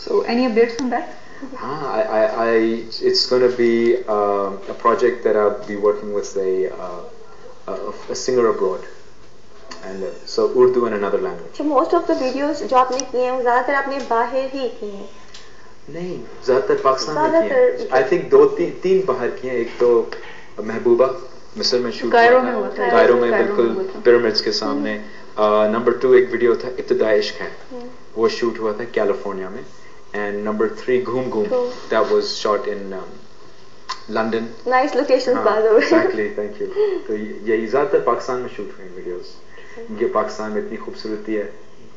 So any updates on that? It's going to be a project that I'll be working with a singer abroad, and so Urdu and another language. So most of the videos جو آپ نے کیے ہیں وہ زیادہ تر آپ نے باہر ہی کیے ہیں؟ نہیں، زیادہ تر پاکستان میں کیے ہیں. I think دو تین باہر کیے ہیں. ایک تو محبوبہ مصر میں شوٹ ہوا تھا، کائرو میں بالکل پیرامڈس کے سامنے. نمبر 2 ایک ویڈیو تھا ابتداء عشق ہے، وہ شوٹ ہوا تھا کیلیفورنیا میں. And number 3 Ghoom Ghoom, that was shot in London. Nice locations by the way. Exactly, thank you. تو یہی زیادہ تر پاکستان میں شوٹ ہوئے ویڈیوز. یہ پاکستان میں اتنی خوبصورتی ہے،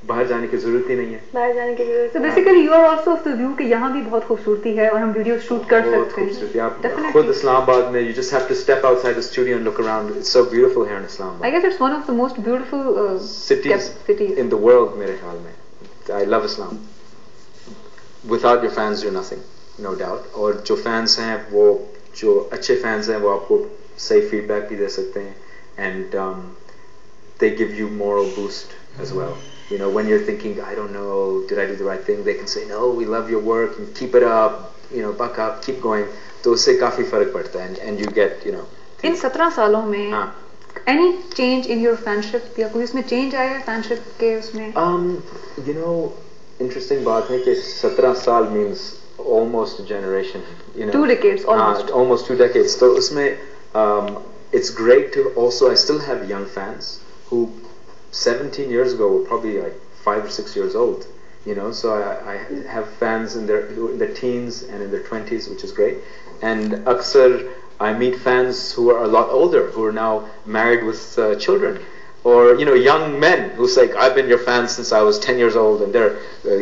باہر جانے کی ضرورت ہی نہیں ہے. باہر جانے کی ضرورت. So basically you are also of the view کہ یہاں بھی بہت خوبصورتی ہے اور ہم ویڈیو شوٹ کر سکتے ہیں. خوبصورتی آپ خود اسلام آباد میں you just have to step outside the studio and look around. It's so beautiful here in Islamabad. I guess it's one of the most beautiful cities in the world میرے خیال میں. I love Islam. Without your fans you're nothing, no doubt. اور جو fans ہیں وہ جو اچھے fans ہیں وہ آپ کو صحیح فیڈ بیک بھی دے سکتے ہیں. And they give you moral boost as well. You know, when you're thinking, I don't know, did I do the right thing? They can say, no, we love your work, and keep it up, you know, buck up, keep going. تو اس سے کافی فرق پڑتا ہے. And you get, you know. ان 17 سالوں میں any change in your fanship یا کوئی اس میں change آیا ہے fanship کے اس میں؟ You know, interesting بات ہے کہ 17 سال means almost a generation. You know, 2 decades almost. Almost 2 decades. تو اس میں it's great to also, I still have young fans who 17 years ago were probably like 5 or 6 years old. You know, so I have fans in their teens and in their 20s, which is great. And aksar I meet fans who are a lot older, who are now married with children. Or, you know, young men who say, I've been your fan since I was 10 years old, and they're,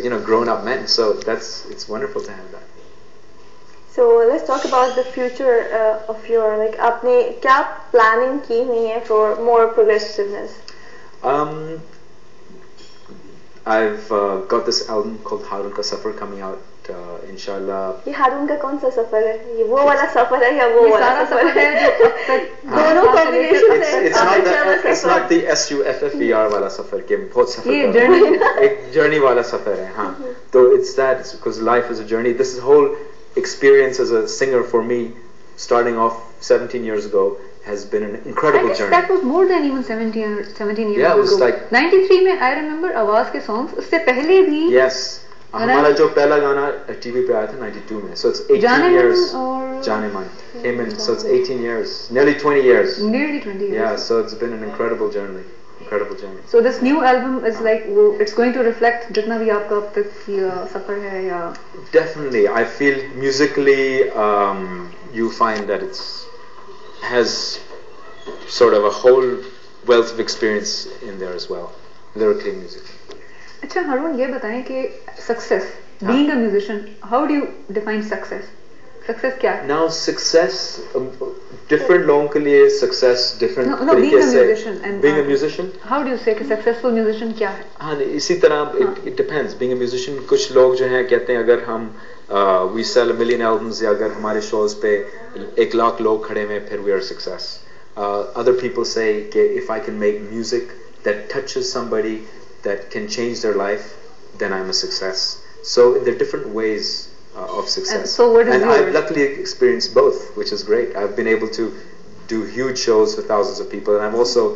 you know, grown-up men. So it's wonderful to have that. So let's talk about the future of your, like, aapne kya planning ki hui hai for more progressiveness? I've got this album called Harun Ka Safar coming out. انشاءاللہ. یہ ہارون کا کون سا سفر ہے؟ یہ وہ والا سفر ہے یا وہ والا سفر ہے؟ دونوں کمبینیشن ہے. It's not the SUFFER والا سفر کہ بہت سفر ایک جرنی والا سفر ہے. ہاں تو it's that, because life is a journey. This whole experience as a singer for me, starting off 17 years ago, has been an incredible journey. That was more than even 17 years ago. Yeah, it was like 93 میں I remember آواز کے songs. اس سے پہلے بھی yes. ہمارا جو پہلا گانا ٹی وی پہ آیا تھا 92 میں. So it's 18 years. Jane Man came in. So it's 18 years. Nearly 20 years. Nearly 20 years. Yeah, so it's been an incredible journey. Incredible journey. So this new album is like, it's going to reflect جتنا بھی آپ کا اب تک سفر ہے یا. Definitely. I feel musically you find that it's has sort of a whole wealth of experience in there as well. Lyrically, musically. اچھا ہارون یہ بتائیں کہ success being a musician how do you define success کیا ہے؟ Now success different لوگوں کے لیے success different طریقے سے. Being a musician how do you say کہ سکسیسفل میوزیشین کیا ہے؟ ہاں اسی طرح it depends. Being a musician کچھ لوگ جو ہیں کہتے ہیں اگر ہم we sell a million albums یا اگر ہمارے شوز پہ 1 لاکھ لوگ کھڑے ہوئے پھر we are success. Other people say کہ if I can make music that touches somebody that can change their life, then I'm a success. So there are different ways of success. And so what is and yours? I've luckily experienced both, which is great. I've been able to do huge shows for thousands of people, and I've also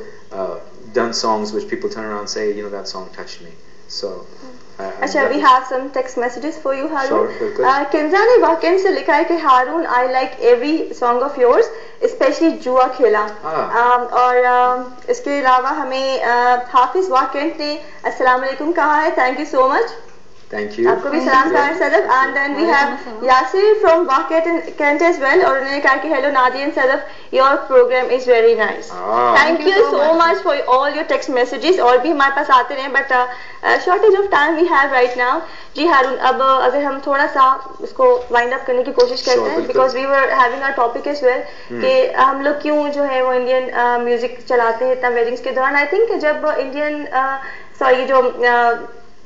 done songs which people turn around and say, you know, that song touched me. So اچھا we have some text messages for you Harun. Sure. Kinza نے واقعی سے لکھا ہے کہ Haroon I like every song of yours, especially جوا کھیلا. اور اس کے علاوہ ہمیں حافظ واقعیت نے السلام علیکم کہا ہے. Thank you so much. Thank you. آپ کو بھی سلام کہا ہے صدف. And then we have Yasir from واقعیت Kent as well, اور انہوں نے کہا کہ hello Nadia and Sadaf, your program is very nice. Thank you so much for all your text messages. اور بھی ہمارے پاس آتے رہے but shortage of time we have right now. جی ہارون اب اگر ہم تھوڑا سا اس کو وائنڈ اپ کرنے کی کوشش کرتے ہیں because we were having our topic as well کہ ہم لوگ کیوں جو ہے وہ انڈین میوزک چلاتے ہیں اتنا ویڈنگس کے دوران. آئی تھنک جب انڈین جو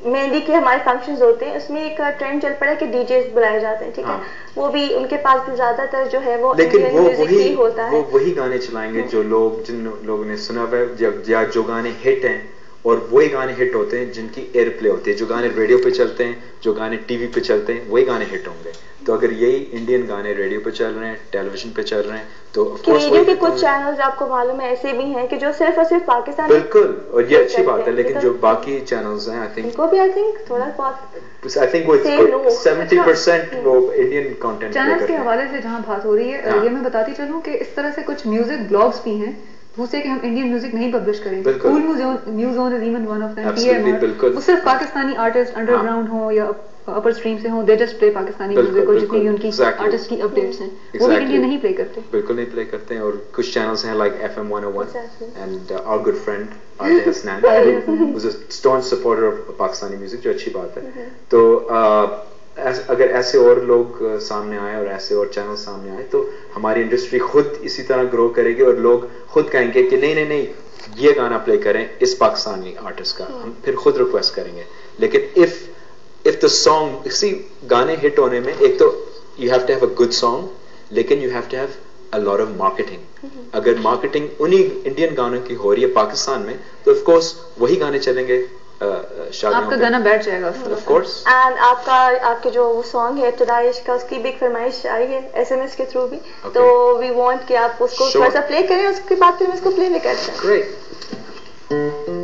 مہندی کے ہمارے فنکشنز ہوتے ہیں اس میں ایک ٹرینڈ چل پڑا ہے کہ ڈی جیز بلائے جاتے ہیں. ٹھیک ہے, وہ بھی ان کے پاس بھی زیادہ تر جو ہے وہ انڈین میوزک ہی ہوتا ہے. وہ وہی گانے چلائیں گے جو لوگ جن لوگوں نے سنا ہوا ہے یا جو گانے ہٹ ہیں اور وہی گانے ہٹ ہوتے ہیں جن کی ایئر پلے ہوتی ہے. جو گانے ریڈیو پہ چلتے ہیں, جو گانے ٹی وی پہ چلتے ہیں, وہی گانے ہٹ ہوں گے. تو اگر یہی انڈین گانے ریڈیو پہ چل رہے ہیں, ٹیلی ویژن پہ چل رہے ہیں, تو ریڈیو کے کچھ چینلز آپ کو معلوم ہے ایسے بھی ہیں کہ جو صرف اور صرف پاکستان, بالکل, اور یہ اچھی بات ہے, لیکن جو باقی چینلز ہیں ان کو بھی آئی تھنک تھوڑا بہت I think وہ 70% وہ انڈین کانٹینٹ چینلز کے حوالے سے جہاں بات ہو رہی ہے, یہ میں بتاتی چلوں کہ اس طرح سے کچھ میوزک بلاگس بھی ہیں دوسرے کہ ہم انڈین میوزک نہیں پبلش کریں گے. Cool News Zone is even one of them. PMR وہ صرف پاکستانی آرٹسٹ انڈر گراؤنڈ ہوں یا اپر اسٹریم سے ہوں, they just play Pakistani music, اور جتنی بھی ان کی آرٹسٹ کی اپڈیٹس ہیں وہ بھی انڈین نہیں پلے کرتے. بالکل نہیں پلے کرتے ہیں. اور کچھ چینلز ہیں like FM 101 and our good friend Atif Hasnain who's a staunch supporter of Pakistani music, جو اچھی بات ہے. تو اگر ایسے اور لوگ سامنے آئے اور ایسے اور چینل سامنے آئے تو ہماری انڈسٹری خود اسی طرح گرو کرے گی, اور لوگ خود کہیں گے کہ نہیں یہ گانا پلے کریں اس پاکستانی آرٹسٹ کا, ہم پھر خود ریکویسٹ کریں گے. لیکن if the song, see گانے ہٹ ہونے میں ایک تو you have to have a good song, لیکن you have to have a lot of marketing. اگر مارکیٹنگ انہی انڈین گانوں کی ہو رہی ہے پاکستان میں تو آف کورس وہی گانے چلیں گے. آپ کا گانا بیٹھ جائے گا آف کورس. اینڈ آپ کے جو وہ سانگ ہے ابتدا عشق کا, اس کی بگ فرمائش آئی ہے SMS کے تھرو بھی, تو وی وانٹ کہ آپ اس کو تھوڑا سا پلے کریں, اس کے بعد پھر ہم اس کو پلے بھی کرتے ہیں. Great.